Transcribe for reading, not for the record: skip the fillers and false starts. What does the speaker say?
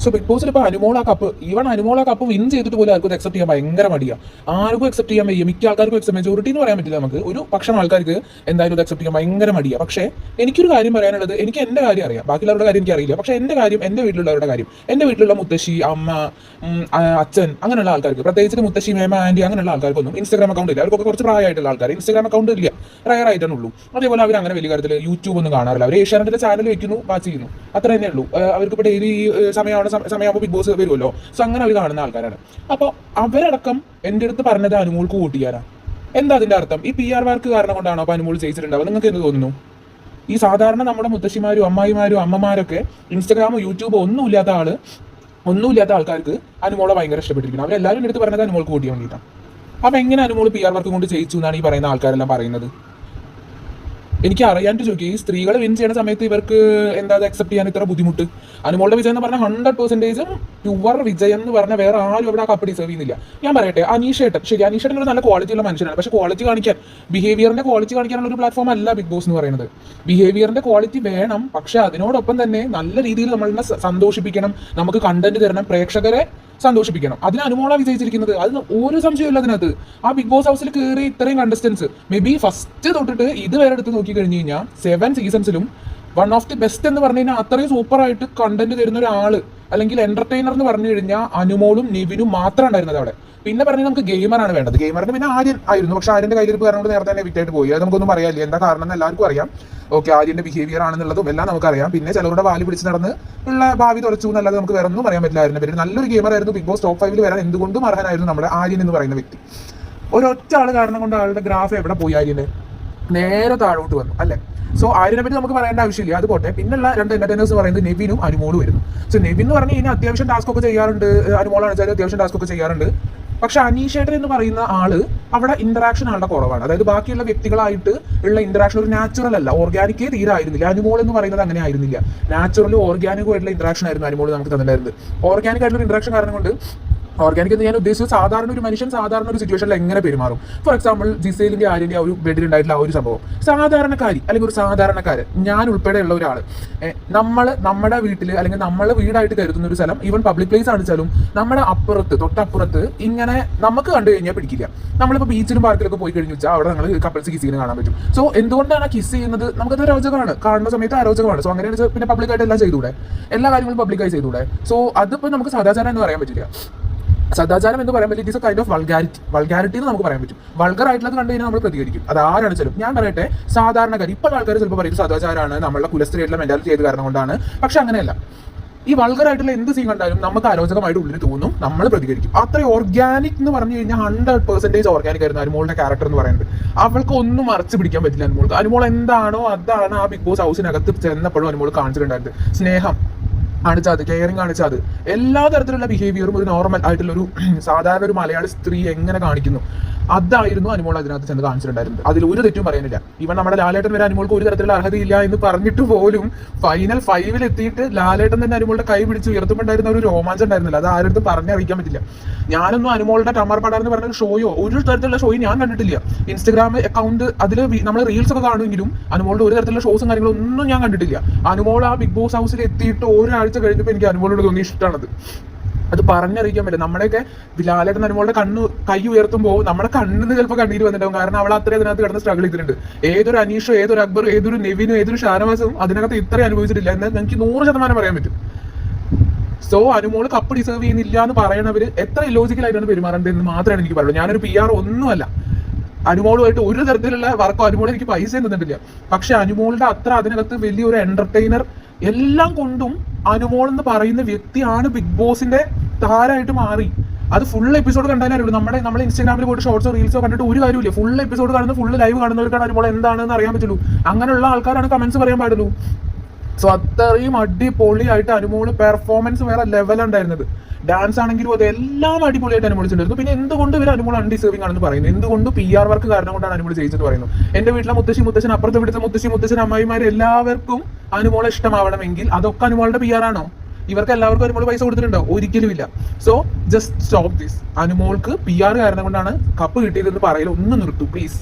So big ബോസിൽ ഇപ്പോൾ അനുമോൾ ആ കപ്പ് വിൻ ചെയ്തിട്ട് പോലും ആർക്കും അക്സെപ്റ്റ് ചെയ്യാൻ ഭയങ്കര മടിയാണ്. ആർക്കും അക്സെപ്റ്റ് ചെയ്യാൻ വയ്യ. മിക്ക ആൾക്കാർക്കും മെജോറിറ്റി എന്ന് പറയാൻ പറ്റില്ല നമുക്ക്. ഒരു പക്ഷം ആൾക്കാർക്ക് എന്തായാലും അത് അക്സെപ്റ്റ് ചെയ്യാൻ ഭയങ്കര മടിയാണ്. പക്ഷേ എനിക്കൊരു കാര്യം പറയാനുള്ളത്, എനിക്ക് എൻ്റെ കാര്യം അറിയാം, ബാക്കിയുള്ളവരുടെ കാര്യം എനിക്ക് അറിയില്ല. പക്ഷേ എൻ്റെ കാര്യം, എൻ്റെ വീട്ടിലുള്ളവരുടെ കാര്യം, എൻ്റെ വീട്ടിലുള്ള മുത്തശ്ശി, അമ്മ, അച്ഛൻ, അങ്ങനെയുള്ള ആൾക്കാർക്ക്, പ്രത്യേകിച്ച് മുത്തശ്ശി, മേമ, ആൻറ്റി അങ്ങനെയുള്ള ആൾക്കാർക്കൊന്നും ഇൻസ്റ്റാഗ്രാം അക്കൗണ്ട് ഇല്ല. അവർക്കൊക്കെ കുറച്ച് പ്രായമായിട്ടുള്ള ആൾക്കാർ ഇൻസ്റ്റാഗ്രാം അക്കൗണ്ട് ഇല്ല, റയർ ആയിട്ടാണ് ഉള്ളൂ. അതേപോലെ അവർ അങ്ങനെ വലിയ കാര്യത്തിൽ യൂട്യൂബ് ഒന്നും കാണാറില്ല. അവർ ഏഷ്യാനെറ്റിന്റെ ചാനൽ വെക്കുന്നു, വാച്ച് ചെയ്യുന്നു, അത്ര തന്നെ ഉള്ളൂ. അവർക്ക് ഇപ്പോൾ ഡെയിലി സമയമാകുമ്പോൾ ബിഗ് ബോസ് വരുമല്ലോ. സോ അങ്ങനെ അവർ കാണുന്ന ആൾക്കാരാണ്. അപ്പോൾ അവരടക്കം എൻ്റെ അടുത്ത് പറഞ്ഞത് അനുമോൾക്ക് വോട്ട് ചെയ്യാനാണ്. എന്താ അതിൻ്റെ അർത്ഥം? ഈ PR വർക്ക് കാരണം കൊണ്ടാണോ അപ്പോൾ അനുമോൾ ജയിച്ചിട്ടുണ്ടാവുക? നിങ്ങൾക്ക് എന്ത് തോന്നുന്നു? ഈ സാധാരണ നമ്മുടെ മുത്തശ്ശിമാരും അമ്മായിമാരും അമ്മമാരൊക്കെ ഇൻസ്റ്റാഗ്രാമോ യൂട്യൂബോ ഒന്നുമില്ലാത്ത ആൾക്കാർക്ക് അനുമോളെ ഭയങ്കര ഇഷ്ടപ്പെട്ടിരിക്കുന്നു. അവരെല്ലാവരും എടുത്ത് പറഞ്ഞത് അനുമോൾക്ക് വോട്ട് ചെയ്യാൻ വേണ്ടിയിട്ടാണ്. അപ്പം എങ്ങനെ അനുമോൾ PR വർക്ക് കൊണ്ട് ജയിച്ചു എന്നാണ് ഈ പറയുന്ന ആൾക്കാരെല്ലാം പറയുന്നത്? എനിക്ക് അറിയാണ്ട് ചോദിക്കുക, ഈ സ്ത്രീകളെ വിൻ ചെയ്യുന്ന സമയത്ത് ഇവർക്ക് എന്താ അക്സെപ്റ്റ് ചെയ്യാൻ ഇത്ര ബുദ്ധിമുട്ട്? അനുമോളുടെ വിജയം എന്ന് പറഞ്ഞാൽ 100% പ്യുവർ വിജയം എന്ന് പറഞ്ഞാൽ വേറെ ആരും ഇവിടെ ആ കപ്പ് ഡിസേർവ് ചെയ്യുന്നില്ല. ഞാൻ പറയട്ടെ, അനീഷേട്ടൻ, ശരി, അനീഷേട്ടൻ ഒരു നല്ല ക്വാളിറ്റി ഉള്ള മനുഷ്യനാണ്. പക്ഷേ ബിഹേവിയറിന്റെ ക്വാളിറ്റി കാണിക്കാനുള്ള ഒരു പ്ലാറ്റ്ഫോം അല്ല ബിഗ് ബോസ് എന്ന് പറയുന്നത്. ബിഹേവിയറിന്റെ ക്വാളിറ്റി വേണം, പക്ഷെ അതിനോടൊപ്പം തന്നെ നല്ല രീതിയിൽ നമ്മളെ സന്തോഷിപ്പിക്കണം, നമുക്ക് കണ്ടന്റ് തരണം, പ്രേക്ഷകരെ സന്തോഷിപ്പിക്കണം. അതിന് അനുമോളാണ് വിജയിച്ചിരിക്കുന്നത്. അതിന് ഒരു സംശയമില്ല അതിനകത്ത്. ആ ബിഗ് ബോസ് ഹൗസിൽ കയറി ഇത്രയും കണ്ടസ്റ്റൻസ് മേ ബി ഫസ്റ്റ് തൊട്ടിട്ട് ഇതുവരെ എടുത്ത് നോക്കി കഴിഞ്ഞു കഴിഞ്ഞാൽ 7 സീസൺസിലും വൺ ഓഫ് ദി ബെസ്റ്റ് എന്ന് പറഞ്ഞു കഴിഞ്ഞാൽ അത്രയും സൂപ്പറായിട്ട് കണ്ടന്റ് തരുന്ന ഒരാള് അല്ലെങ്കിൽ എന്റർടൈനർ എന്ന് പറഞ്ഞു കഴിഞ്ഞാൽ അനുമോളും നിവിനും മാത്രം ഉണ്ടായിരുന്നത് അവിടെ. പിന്നെ പറഞ്ഞാൽ നമുക്ക് ഗെയിമറാണ് വേണ്ടത്. ഗെയിമറിന് പിന്നെ ആര്യൻ ആയിരുന്നു. പക്ഷെ ആര്യന്റെ കയ്യിലിരിപ്പ് കാരണം കൊണ്ട് നേരത്തെ തന്നെ വിറ്റായിട്ട് പോയി. അത് നമുക്കൊന്നും പറയാനില്ല, എന്താ കാരണം എന്ന് എല്ലാവർക്കും അറിയാം. ഓക്കെ, ആര്യന്റെ ബിഹേവിയർ ആണെന്നുള്ളതും എല്ലാം നമുക്കറിയാം. പിന്നെ ചിലരുടെ വാലി പിടിച്ച് നടന്ന് ഉള്ള ഭാവി തുറച്ചു എന്നല്ലാതെ നമുക്ക് വേറെ ഒന്നും പറയാൻ പറ്റില്ല. ആര്യന്റെ പേര് നല്ലൊരു ഗെയിമറായിരുന്നു. ബിഗ് ബോസ് ടോപ്പ് 5 വരാൻ എന്തുകൊണ്ടും അർഹനായിരുന്നു നമ്മുടെ ആര്യൻ എന്ന് പറയുന്ന വ്യക്തി. ഒരൊറ്റ ആള് കാരണം കൊണ്ട് ആളുടെ ഗ്രാഫ് എവിടെ പോയി? ആര്യന്റെ നേരെ താഴോട്ട് വന്നു അല്ലേ? സോ ആര്യനെ പറ്റി നമുക്ക് പറയേണ്ട ആവശ്യമില്ല. അത് പോട്ടെ. പിന്നുള്ള 2 എന്റർടൈനേഴ്സ് പറയുന്നത് നെവിനും അനുമോളും വരുന്നു. സോ നെവിൻ എന്ന് പറഞ്ഞു കഴിഞ്ഞാൽ അത്യാവശ്യം ടാസ്ക് ഒക്കെ ചെയ്യാറുണ്ട്. അനുമോളാണ് വെച്ചാൽ അത്യാവശ്യം ടാസ്ക് ഒക്കെ ചെയ്യാറുണ്ട്. പക്ഷെ അനീഷേട്ടൻ എന്ന് പറയുന്ന ആള് അവിടെ ഇന്ററാക്ഷൻ ആളുടെ കുറവാണ്. അതായത് ബാക്കിയുള്ള വ്യക്തികളായിട്ട് ഉള്ള ഇന്ററാക്ഷൻ ഒരു നാച്ചുറൽ അല്ല, ഓർഗാനിക്കേ തീരായിരുന്നില്ല. അനുമോൾ എന്ന് പറയുന്നത് അങ്ങനെ ആയിരുന്നില്ല. നാച്ചുറലും ഓർഗാനിക്കും ആയിട്ടുള്ള ഇന്ററാക്ഷൻ ആയിരുന്നു അനുമോൾ നമുക്ക് തന്നിട്ടുണ്ടായിരുന്നത്. ഓർഗാനിക് ആയിട്ടുള്ള ഇന്ററാക്ഷൻ കാരണം കൊണ്ട്, ഓർഗാനിക് എന്ന് ഞാൻ ഉദ്ദേശിച്ചത് സാധാരണ ഒരു മനുഷ്യൻ സാധാരണ ഒരു സിറ്റുവേഷനിൽ എങ്ങനെ പെരുമാറും. ഫോർ എക്സാമ്പിൾ ജിസേലിന്റെ ആര്യന്റെ ആ ഒരു ബെഡിലുണ്ടായിട്ടുള്ള ആ ഒരു സംഭവം, സാധാരണക്കാരി അല്ലെങ്കിൽ ഒരു സാധാരണക്കാരൻ, ഞാൻ ഉൾപ്പെടെയുള്ള ഒരാൾ, നമ്മുടെ വീട്ടിൽ അല്ലെങ്കിൽ നമ്മളെ വീടായിട്ട് കരുതുന്ന ഒരു സ്ഥലം, ഈവൻ പബ്ലിക് പ്ലേസ് ആണെച്ചാലും നമ്മുടെ തൊട്ടപ്പുറത്ത് ഇങ്ങനെ നമുക്ക് കണ്ടു കഴിഞ്ഞാൽ പിടിക്കില്ല. നമ്മളിപ്പോൾ ബീച്ചിലും പാർക്കിലൊക്കെ പോയി കഴിഞ്ഞു വെച്ചാൽ അവിടെ നമ്മൾ കപ്പിൾസ് കിസ് ചെയ്യുന്നത് കാണാൻ പറ്റും. സോ എന്തുകൊണ്ടാണ് കിസ് ചെയ്യുന്നത്? നമുക്കത് അരോചകമാണ്, കാണുന്ന സമയത്ത് അരോചകമാണ്. സോ അങ്ങനെയാണ് പിന്നെ പബ്ലിക്കായിട്ട് എല്ലാം ചെയ്തുകൂടെ? എല്ലാ കാര്യങ്ങളും പബ്ലിക്കായി ചെയ്തുകൂടെ? സോ അതിപ്പോൾ നമുക്ക് സദാചാരം എന്ന് പറയാൻ പറ്റില്ല. സദാചാരം എന്ന് പറയാൻ പറ്റും, it is A kind of vulgarity എന്ന് നമുക്ക് പറയാൻ പറ്റും. വൾഗർ ആയിട്ടുള്ളത് കണ്ടു കഴിഞ്ഞാൽ നമ്മൾ പ്രതികരിക്കും. അത് ആരാണ് ചിലപ്പോൾ. ഞാൻ പറയട്ടെ, സാധാരണക്കാർ ഇപ്പോൾ ആൾക്കാർ ചിലപ്പോൾ പറയും സദാചാരമാണ്, നമ്മളുടെ കുലസ്ത്രീയായിട്ടുള്ള മെന്റാലിറ്റി ചെയ്ത് കാരണം കൊണ്ടാണ്. പക്ഷെ അങ്ങനെയല്ല. ഈ വൾഗർ ആയിട്ടുള്ള എന്ത് സീൻ കണ്ടാലും നമുക്ക് അരോചകമായിട്ട് ഉള്ളിൽ തോന്നും, നമ്മൾ പ്രതികരിക്കും. അത്ര ഓർഗാനിക് എന്ന് പറഞ്ഞു കഴിഞ്ഞാൽ 100% ഓർഗാനിക് ആയിരുന്നു അനുമോളുടെ ക്യാരക്ടർ എന്ന് പറയുന്നത്. അവൾക്ക് ഒന്നും മറച്ചു പിടിക്കാൻ പറ്റില്ല അനുമോൾക്ക്. അനുമോൾ എന്താണോ അതാണ് ആ ബിഗ് ബോസ് ഹൗസിനകത്ത് ചെന്നപ്പോഴും അനുമോൾ കാണിച്ചിട്ടുണ്ടായിരുന്നത്. സ്നേഹം കാണിച്ചത്, കെയറിങ് കാണിച്ചത്, എല്ലാ തരത്തിലുള്ള ബിഹേവിയറും ഒരു നോർമൽ ആയിട്ടുള്ള ഒരു സാധാരണ ഒരു മലയാളി സ്ത്രീ എങ്ങനെ കാണിക്കുന്നു അതായിരുന്നു അനുമോൾ അതിനകത്ത് ചെന്ന് കാണിച്ചിട്ടുണ്ടായിരുന്നത്. അതിൽ ഒരു തെറ്റും പറയാനില്ല. ഇവൻ നമ്മുടെ ലാലേട്ടൻ വരെ അനുമോൾക്ക് ഒരു തരത്തിലുള്ള അർഹതയില്ല എന്ന് പറഞ്ഞിട്ട് പോലും ഫൈനൽ 5 എത്തിയിട്ട് ലാലേട്ടൻ തന്നെ അനുമോളുടെ കൈ പിടിച്ച് ഉയർത്തുമ്പോണ്ടായിരുന്ന ഒരു രോമാഞ്ചം ഉണ്ടായിരുന്നില്ല. അത് ആരുടെ പറഞ്ഞറിയിക്കാൻ പറ്റില്ല. ഞാനൊന്നും അനുമോളുടെ ടമർ പടാർ എന്ന് പറഞ്ഞ ഷോയോ ഒരു തരത്തിലുള്ള ഷോയും ഞാൻ കണ്ടിട്ടില്ല. ഇൻസ്റ്റാഗ്രാം അക്കൗണ്ട് അതിൽ നമ്മൾ റീൽസ് ഒക്കെ കാണുമെങ്കിലും അനുമോളുടെ ഒരു തരത്തിലുള്ള ഷോസും കാര്യങ്ങളും ഒന്നും ഞാൻ കണ്ടിട്ടില്ല. അനുമോൾ ആ ബിഗ് ബോസ് ഹൗസിൽ എത്തിയിട്ട് ഒരാഴ്ച കഴിഞ്ഞപ്പോൾ എനിക്ക് അനുമോളോട് തോന്നിയ ഇഷ്ടമാണത്. അത് പറഞ്ഞറിയിക്കാൻ പറ്റില്ല. നമ്മുടെയൊക്കെ ലാലേട്ടൻ അനുമോളുടെ കൈ ഉയർത്തുമ്പോൾ നമ്മുടെ കണ്ണിന് ചിലപ്പോൾ കണ്ണീര് വന്നിട്ടുണ്ടാവും. കാരണം അവൾ അത്രയും അതിനകത്ത് കിടന്ന് സ്ട്രഗിൾ ചെയ്തിട്ടുണ്ട്. ഏതൊരു അനീഷോ, ഏതൊരു അക്ബർ, ഏതൊരു നെവിനോ, ഏതൊരു ഷാനവാസും അതിനകത്ത് ഇത്രയും അനുഭവിച്ചിട്ടില്ല എന്ന് എനിക്ക് 100% പറയാൻ പറ്റും. സോ അനുമോൾ കപ്പ് ഡിസേർവ് ചെയ്യുന്നില്ല എന്ന് പറയണവർ എത്ര ഇല്ലോജിക്കലായിട്ടാണ് പെരുമാറേണ്ടത് എന്ന് മാത്രമാണ് എനിക്ക് പറയുന്നത്. ഞാനൊരു PR ഒന്നുമല്ല. അനുമോളുമായിട്ട് ഒരു തരത്തിലുള്ള വർക്കോ അനുമോൾ എനിക്ക് പൈസ തന്നിട്ടില്ല. പക്ഷെ അനുമോളുടെ അത്ര അതിനകത്ത് വലിയൊരു എന്റർടൈനർ എല്ലാം കൊണ്ടും അനുമോൾ എന്ന് പറയുന്ന വ്യക്തിയാണ് ബിഗ് ബോസിന്റെ താരമായിട്ട് മാറി. അത് ഫുൾ എപ്പിസോഡ് കണ്ടാലേ അറിയുള്ളൂ. നമ്മൾ ഇൻസ്റ്റാഗ്രാമിൽ പോയിട്ട് ഷോർട്സോ റീൽസോ കണ്ടിട്ട് ഒരു കാര്യമില്ല. ഫുൾ എപ്പിസോഡ് കാണുന്ന, ഫുൾ ലൈവ് കാണുന്നവർക്കാണ് അനുമോൾ എന്താണെന്ന് അറിയാൻ പറ്റുള്ളൂ. അങ്ങനെയുള്ള ആൾക്കാരാണ് കമന്റ്സ് പറയാൻ പാടുള്ളൂ. സോ അത്രയും അടിപൊളിയായിട്ട് അനുമോള് പെർഫോമൻസ് വേറെ ലെവലുണ്ടായിരുന്നത്. ഡാൻസ് ആണെങ്കിലും അത് എല്ലാം അടിപൊളിയായിട്ട് അനുമോൾ ചെയ്തിരുന്നു. പിന്നെ എന്തുകൊണ്ട് ഇവർ അനുമോൾ അൺഡിസേർവിംഗ് ആണെന്ന് പറയുന്നത്? എന്തുകൊണ്ട് PR വർക്ക് കാരണം കൊണ്ടാണ് അനുമോൾ ജയിച്ചെന്ന് പറയുന്നത്? എന്റെ വീട്ടിലെ മുത്തശ്ശൻ, അപ്പുറത്തെ വീട്ടിലെ മുത്തശ്ശൻ, അമ്മായിമാർ എല്ലാവർക്കും അനുമോളെ ഇഷ്ടമാവണമെങ്കിൽ അതൊക്കെ അനുമോളുടെ PR ആണോ? ഇവർക്ക് എല്ലാവർക്കും അനുമോൾ പൈസ കൊടുത്തിട്ടുണ്ടോ? ഒരിക്കലും ഇല്ല. So just stop this. അനുമോൾക്ക് PR കാരണം കൊണ്ടാണ് കപ്പ് കിട്ടിയതെന്ന് പറയൽ ഒന്ന് നിർത്തൂ പ്ലീസ്.